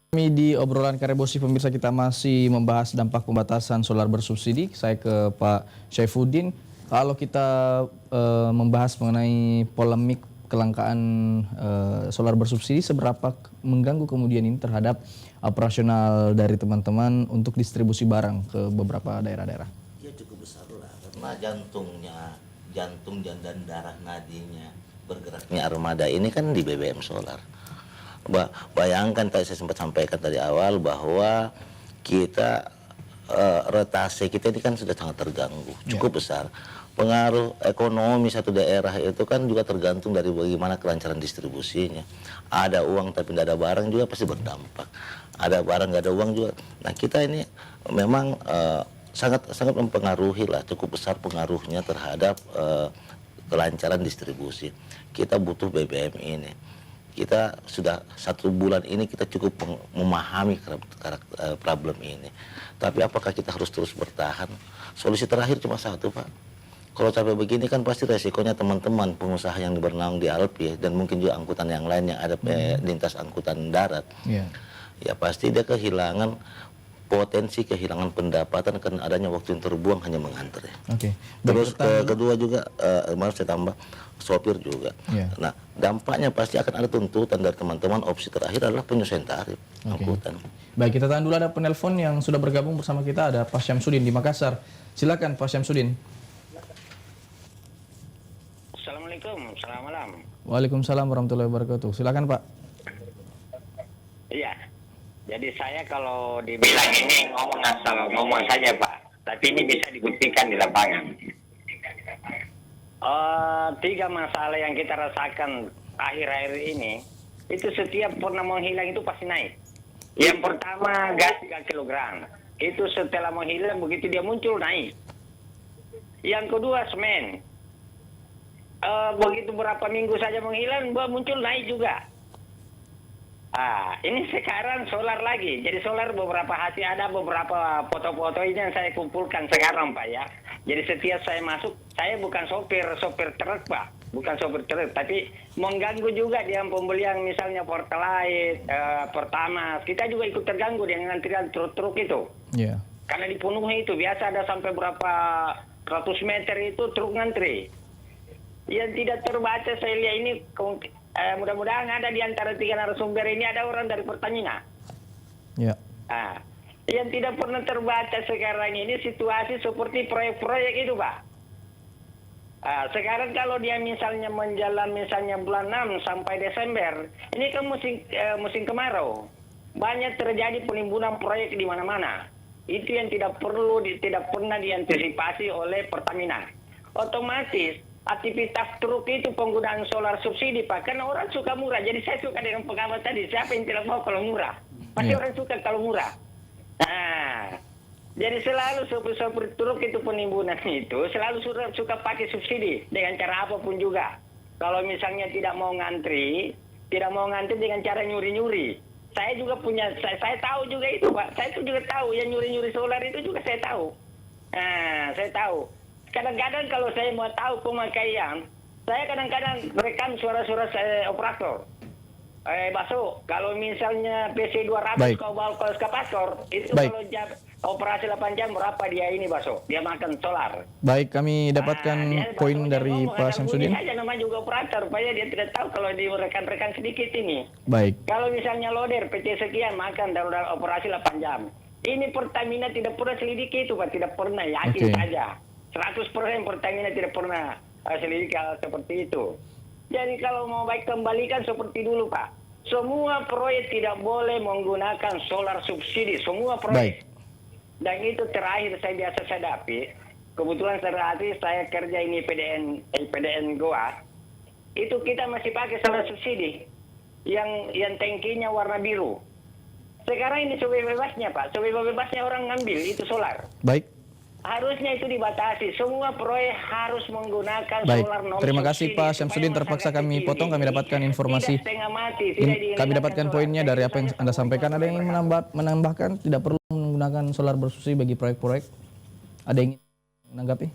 Kami di obrolan Karebosi pemirsa kita masih membahas dampak pembatasan solar bersubsidi. Saya ke Pak Syaifuddin. Kalau kita membahas mengenai polemik kelangkaan solar bersubsidi, seberapa mengganggu kemudian ini terhadap operasional dari teman-teman untuk distribusi barang ke beberapa daerah-daerah? Ya cukup besar lah, karena jantung dan darah nadinya bergeraknya armada ini kan di BBM solar. Bayangkan tadi saya sempat sampaikan dari awal bahwa kita rotasi kita ini kan sudah sangat terganggu, cukup besar. Pengaruh ekonomi satu daerah itu kan juga tergantung dari bagaimana kelancaran distribusinya. Ada uang tapi tidak ada barang juga pasti berdampak. Ada barang nggak ada uang juga. Nah kita ini memang sangat mempengaruhi lah, cukup besar pengaruhnya terhadap kelancaran distribusi. Kita butuh BBM ini. Kita sudah 1 bulan ini kita cukup memahami problem ini. Tapi apakah kita harus terus bertahan? Solusi terakhir cuma satu, Pak. Kalau sampai begini kan pasti resikonya teman-teman pengusaha yang bernaung di Alpi dan mungkin juga angkutan yang lain yang ada lintas angkutan darat. Ya pasti dia kehilangan kehilangan pendapatan karena adanya waktu yang terbuang hanya mengantar. Terus kedua juga maaf saya tambah sopir juga. Nah dampaknya pasti akan ada tuntutan dari teman-teman. Opsi terakhir adalah penyesuaian tarif angkutan. Baik, kita tahan dulu, ada penelpon yang sudah bergabung bersama kita, ada Pak Syamsuddin di Makassar. Silakan Pak Syamsuddin. Assalamualaikum, selamat malam. Waalaikumsalam warahmatullahi wabarakatuh. Silakan Pak. Iya. Jadi saya kalau dibilang ini ngomong asal ngomong saja Pak, tapi ini bisa dibuktikan di lapangan. 3 masalah yang kita rasakan akhir-akhir ini, itu setiap pernah menghilang itu pasti naik. Yang pertama gas 3 kilogram, itu setelah menghilang begitu dia muncul naik. Yang kedua semen, begitu berapa minggu saja menghilang muncul naik juga. Ini sekarang solar lagi. Jadi solar beberapa hasil, ada beberapa foto-foto ini yang saya kumpulkan sekarang Pak ya. Jadi setiap saya masuk, saya bukan sopir truk Pak. Bukan sopir truk, tapi mengganggu juga dengan pembelian misalnya Pertalite, Pertamax. Kita juga ikut terganggu dengan antrian truk-truk itu. Karena dipenuhi itu, biasa ada sampai berapa ratus meter itu truk ngantri. Yang tidak terbaca saya lihat ini, mudah-mudahan ada di antara 3 narasumber ini ada orang dari Pertamina. Yang tidak pernah terbaca sekarang ini situasi seperti proyek-proyek itu Pak. Sekarang kalau dia misalnya menjalan misalnya bulan 6 sampai Desember, ini kan musim kemarau. Banyak terjadi penimbunan proyek di mana-mana. Itu yang tidak pernah diantisipasi oleh Pertamina. Otomatis aktivitas truk itu penggunaan solar subsidi Pak, karena orang suka murah. Jadi saya suka dengan pengamat tadi, siapa yang tidak mau kalau murah? Pasti orang suka kalau murah. Jadi selalu sopir truk itu penimbunan itu selalu suka pakai subsidi dengan cara apapun juga. Kalau misalnya tidak mau ngantri dengan cara nyuri-nyuri. Saya juga punya, saya tahu juga itu Pak. Saya itu juga tahu yang nyuri-nyuri solar itu juga saya tahu. Saya tahu. Kadang-kadang kalau saya mau tahu pemakaian, saya kadang-kadang rekam suara-suara operator. Baso, kalau misalnya PC 200 kau bawa ke eskapator, itu kalau operasi 8 jam berapa dia ini Baso? Dia makan solar. Baik, kami dapatkan poin dari Pak Syamsuddin. Saja namanya juga operator, supaya dia tidak tahu kalau di rekan-rekan sedikit ini. Baik. Kalau misalnya loader PT sekian makan dalam operasi 8 jam. Ini Pertamina tidak pernah selidiki itu Pak, tidak pernah, yakin saja. 100% Pertamina tidak pernah selidiki hal seperti itu. Jadi kalau mau baik kembalikan seperti dulu Pak. Semua proyek tidak boleh menggunakan solar subsidi. Semua proyek. Dan itu terakhir saya biasa hadapi. Kebetulan saya kerja ini PDN Goa. Itu kita masih pakai solar subsidi. Yang tangkinya warna biru. Sekarang ini sebebasnya Pak. Sebebasnya orang ngambil itu solar. Baik. Harusnya itu dibatasi. Semua proyek harus menggunakan solar non subsidi. Terima kasih Pak Syamsuddin, terpaksa kami potong. Kami dapatkan informasi. Kami dapatkan poinnya dari apa yang Anda sampaikan. Ada yang ingin menambahkan tidak perlu menggunakan solar bersubsidi bagi proyek-proyek? Ada yang ingin menanggapi?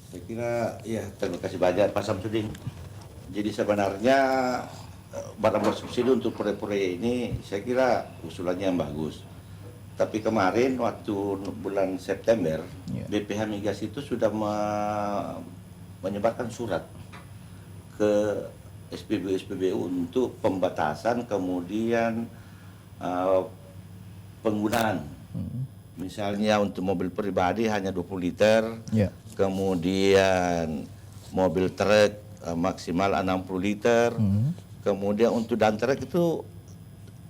Saya kira ya, terima kasih banyak Pak Syamsuddin. Jadi sebenarnya barang bersubsidi untuk proyek-proyek ini saya kira usulannya yang bagus. Tapi kemarin waktu bulan September, BPH Migas itu sudah menyebarkan surat ke SPBU untuk pembatasan kemudian penggunaan. Misalnya untuk mobil pribadi hanya 20 liter, kemudian mobil truk maksimal 60 liter, kemudian untuk dan truk itu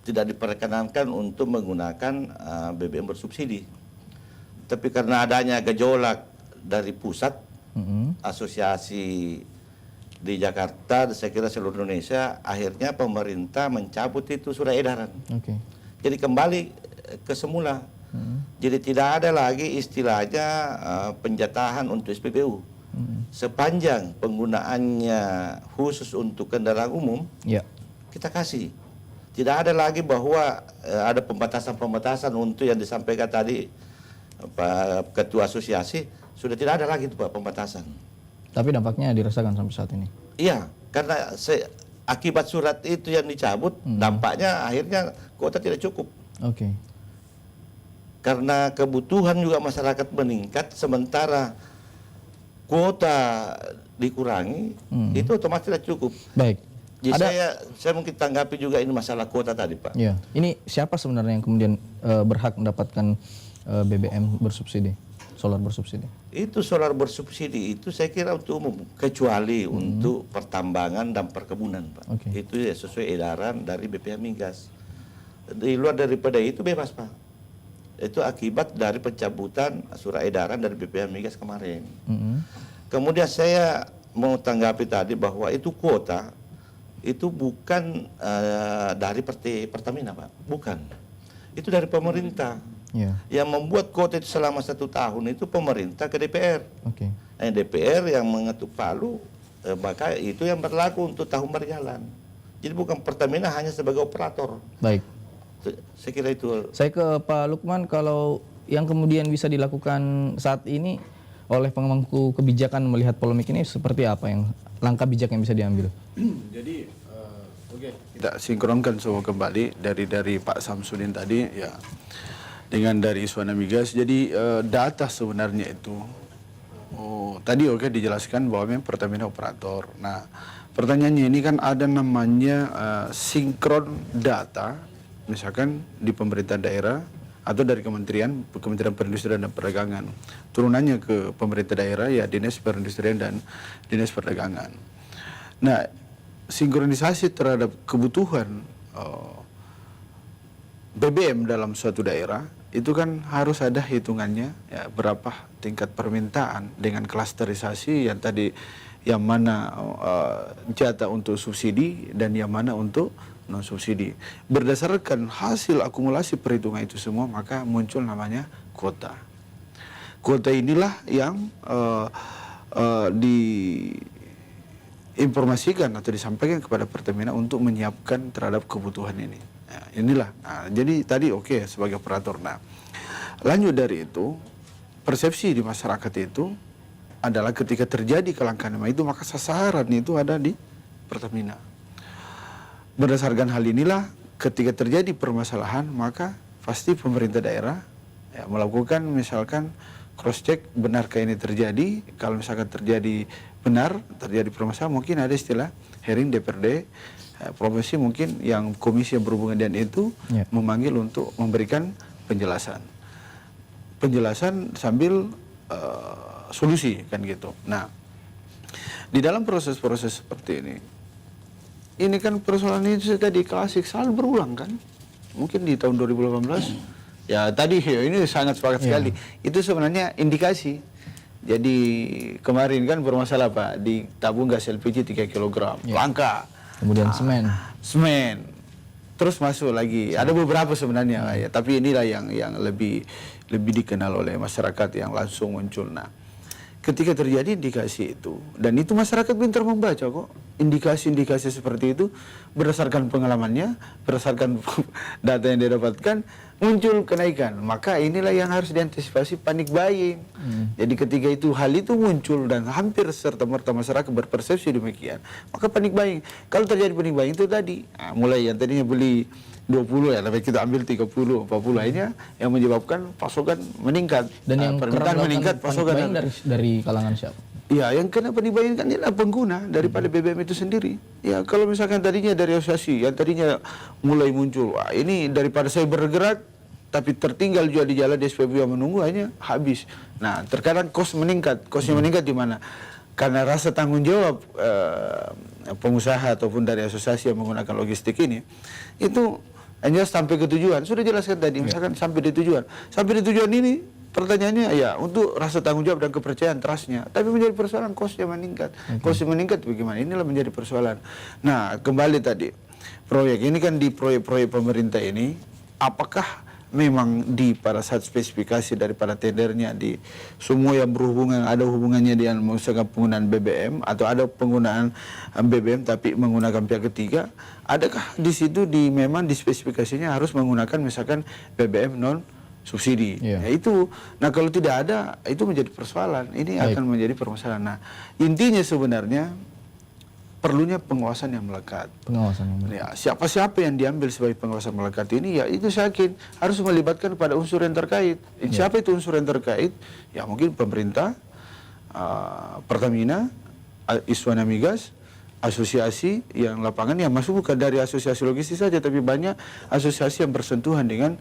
tidak diperkenankan untuk menggunakan BBM bersubsidi. Tapi karena adanya gejolak dari pusat, asosiasi di Jakarta, saya kira seluruh Indonesia, akhirnya pemerintah mencabut itu surat edaran. Jadi kembali ke semula. Jadi tidak ada lagi istilahnya penjatahan untuk SPBU. Sepanjang penggunaannya khusus untuk kendaraan umum, kita kasih. Tidak ada lagi bahwa ada pembatasan-pembatasan untuk yang disampaikan tadi Pak Ketua Asosiasi, sudah tidak ada lagi itu Pak pembatasan. Tapi dampaknya dirasakan sampai saat ini? Iya, karena akibat surat itu yang dicabut, dampaknya akhirnya kuota tidak cukup. Karena kebutuhan juga masyarakat meningkat, sementara kuota dikurangi, itu otomatis tidak cukup. Baik. Jadi saya mungkin tanggapi juga ini masalah kuota tadi Pak. Ya. Ini siapa sebenarnya yang kemudian berhak mendapatkan BBM bersubsidi, solar bersubsidi? Itu solar bersubsidi itu saya kira untuk umum, kecuali untuk pertambangan dan perkebunan Pak. Itu ya sesuai edaran dari BPH Migas. Di luar daripada itu bebas Pak. Itu akibat dari pencabutan surat edaran dari BPH Migas kemarin. Kemudian saya mau tanggapi tadi bahwa itu kuota itu bukan dari Pertamina Pak, bukan. Itu dari pemerintah. Yang membuat kuota itu selama 1 tahun itu pemerintah ke DPR. DPR yang mengetuk palu, maka itu yang berlaku untuk tahun berjalan. Jadi bukan Pertamina hanya sebagai operator. Baik. Saya kira itu. Saya ke Pak Lukman, kalau yang kemudian bisa dilakukan saat ini oleh pemangku kebijakan melihat polemik ini seperti apa yang langkah bijak yang bisa diambil? Jadi kita sinkronkan semua kembali dari Pak Samsudin tadi ya dengan dari Iswana Migas. Jadi data sebenarnya itu tadi dijelaskan bahwa memang Pertamina operator. Nah, pertanyaannya ini kan ada namanya sinkron data. Misalkan di pemerintah daerah atau dari Kementerian Perindustrian dan Perdagangan, turunannya ke pemerintah daerah ya Dinas Perindustrian dan Dinas Perdagangan. Nah, sinkronisasi terhadap kebutuhan BBM dalam suatu daerah itu kan harus ada hitungannya ya, berapa tingkat permintaan dengan klasterisasi yang tadi, yang mana jatah untuk subsidi dan yang mana untuk non subsidi. Berdasarkan hasil akumulasi perhitungan itu semua, maka muncul namanya kuota. Kuota inilah yang diinformasikan atau disampaikan kepada Pertamina untuk menyiapkan terhadap kebutuhan ini. Nah, inilah. Nah, jadi tadi sebagai operator. Nah, lanjut dari itu, persepsi di masyarakat itu adalah ketika terjadi kelangkaan itu, maka sasaran itu ada di Pertamina. Berdasarkan hal inilah, ketika terjadi permasalahan, maka pasti pemerintah daerah ya, melakukan misalkan cross check, benarkah ini terjadi. Kalau misalkan terjadi benar, terjadi permasalahan, mungkin ada istilah hearing DPRD provinsi, mungkin yang komisi yang berhubungan dengan itu memanggil untuk memberikan penjelasan sambil solusi kan gitu. Nah, di dalam proses-proses seperti ini kan persoalan ini tadi klasik selalu berulang kan. Mungkin di tahun 2018 ya tadi ini sangat sepakat sekali. Itu sebenarnya indikasi. Jadi kemarin kan bermasalah Pak, di tabung gas LPG 3 kg langka. Kemudian semen. Terus masuk lagi. Ada beberapa sebenarnya ya, tapi inilah yang lebih dikenal oleh masyarakat yang langsung muncul. Nah, ketika terjadi indikasi itu, dan itu masyarakat pintar membaca kok, indikasi-indikasi seperti itu berdasarkan pengalamannya, berdasarkan data yang dia dapatkan, muncul kenaikan. Maka inilah yang harus diantisipasi, panic buying. Jadi ketika itu hal itu muncul dan hampir serta-merta masyarakat berpersepsi demikian, maka panic buying. Kalau terjadi panic buying itu tadi, mulai yang tadinya beli 20 ya, tapi kita ambil 30, 40 akhirnya yang menyebabkan pasokan meningkat. Dan yang permintaan meningkat, pasokan dari kalangan siapa? Ya, yang kena panic buying kan ialah pengguna daripada BBM itu sendiri. Ya, kalau misalkan tadinya dari asosiasi, yang tadinya mulai muncul, wah ini daripada saya bergerak, tapi tertinggal juga di jalan di SPBU yang menunggu, hanya habis. Nah, terkadang kos meningkat. Kosnya meningkat di mana? Karena rasa tanggung jawab pengusaha ataupun dari asosiasi yang menggunakan logistik ini, itu hanya sampai ke tujuan. Sudah jelaskan tadi, misalkan sampai di tujuan. Sampai di tujuan ini, pertanyaannya ya untuk rasa tanggung jawab dan kepercayaan trustnya, tapi menjadi persoalan kosnya meningkat. Kosnya meningkat bagaimana? Inilah menjadi persoalan. Nah, kembali tadi proyek ini kan, di proyek-proyek pemerintah ini, apakah memang di pada saat spesifikasi daripada tendernya, di semua yang berhubungan, ada hubungannya dengan misalkan penggunaan BBM atau ada penggunaan BBM tapi menggunakan pihak ketiga, adakah di situ memang di spesifikasinya harus menggunakan misalkan BBM non subsidi. Ya, itu. Nah, kalau tidak ada, itu menjadi persoalan. Ini akan menjadi permasalahan. Nah, intinya sebenarnya perlunya pengawasan yang melekat. Pengawasan yang melekat. Ya, siapa-siapa yang diambil sebagai pengawasan melekat ini, ya itu saya yakin harus melibatkan pada unsur yang terkait. Siapa itu unsur yang terkait? Ya mungkin pemerintah, Pertamina, Iswana Migas, asosiasi yang lapangan yang masuk bukan dari asosiasi logistik saja, tapi banyak asosiasi yang bersentuhan dengan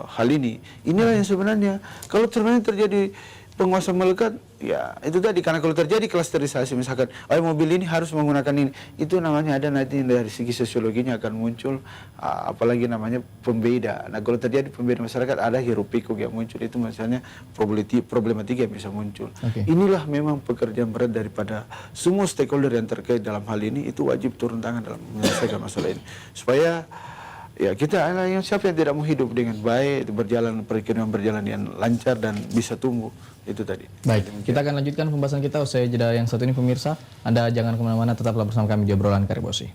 hal ini. Inilah yang sebenarnya kalau terjadi penguasa melekat, ya itu tadi, karena kalau terjadi klasterisasi misalkan, mobil ini harus menggunakan ini, itu namanya ada nanti dari segi sosiologinya akan muncul apalagi namanya pembeda. Nah, kalau terjadi pembeda masyarakat, ada hiruk pikuk yang muncul, itu misalnya problematika yang bisa muncul. Inilah memang pekerjaan berat daripada semua stakeholder yang terkait dalam hal ini, itu wajib turun tangan dalam menyelesaikan masalah ini, supaya ya kita yang siapa yang tidak mau hidup dengan baik, perekonomian berjalan yang lancar dan bisa tumbuh, itu tadi. Baik, kita akan lanjutkan pembahasan kita usai jeda yang satu ini pemirsa. Anda jangan kemana-mana, tetaplah bersama kami di obrolan Karibosi.